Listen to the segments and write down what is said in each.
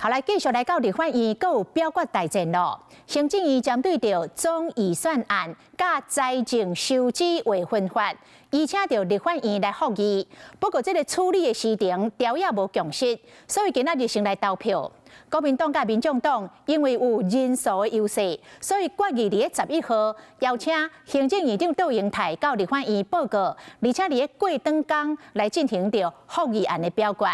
后来继续来到立法院，阁有表决大战咯。行政院针对着总预算案甲财政收支未分法，邀请到立法院来复议。不过，这个处理的时程条也无共识，所以今仔日先来投票。国民党甲民众党因为有人数的优势，所以决议伫11号邀请行政院长杜英泰到立法院报告，而且伫过长天来进行着复议案的表决。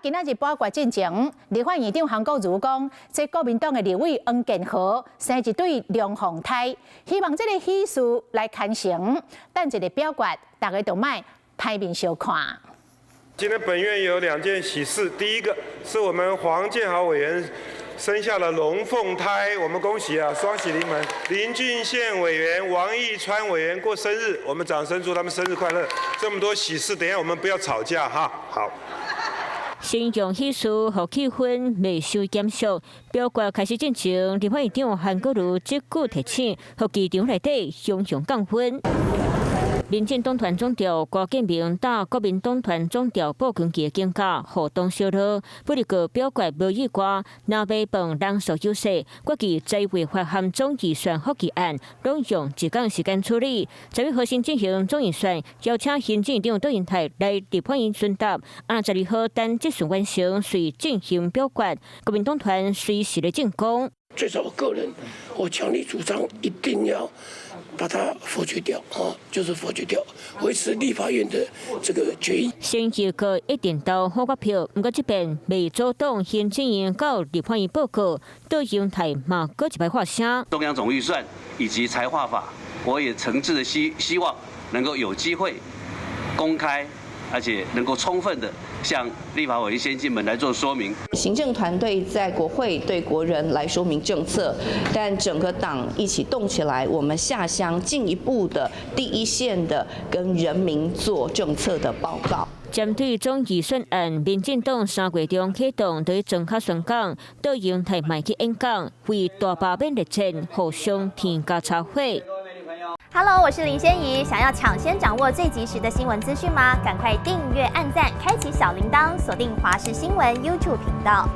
今仔日表决进程，立法院长韩国瑜讲，这国民党的立委黄建和生一对龙凤胎，希望这个喜事来完成。等一个表决，大家都卖歹面相看。今天本院有2件喜事，第一个是我们黄建豪委员生下了龙凤胎，我们恭喜啊，双喜临门。林俊宪委员、王义川委员过生日，我们掌声祝他们生日快乐。这么多喜事，等一下我们不要吵架哈，好。先用喜事和气氛未受减少，表决开始进行。立法院长韩国瑜即句提醒，和议场内底雄雄降分。民进党团总调郭建明打国民党团总调鲍群基的警告，互动小路，不离个表决无意外，若要帮人数优势，决议在违法含总预算复议案，拢用一天时间处理。11号先进行总预算，邀请行政院长杜英泰来立法院宣答。12号等这顺完成，遂进行表决。国民党团随时的进攻。最少我个人，我强力主张一定要把它否决掉就是否决掉，维持立法院的这个决议。先一个一点到好决票，不过这边未阻挡行政院到立法院报告，杜英泰嘛搁一摆发声。中央总预算以及财划法，我也诚挚的希望能够有机会公开，而且能够充分的向立法委员先进们来做说明。行政团队在国会对国人来说明政策，但整个党一起动起来，我们下乡进一步的第一线的跟人民做政策的报告。针对总预算案，民进党3月中启动对政客宣讲，杜英泰卖去演讲，为大罢免热线互相添加插火。Hello， 我是林仙怡。想要抢先掌握最及时的新闻资讯吗？赶快订阅、按赞、开启小铃铛，锁定华视新闻 YouTube 频道。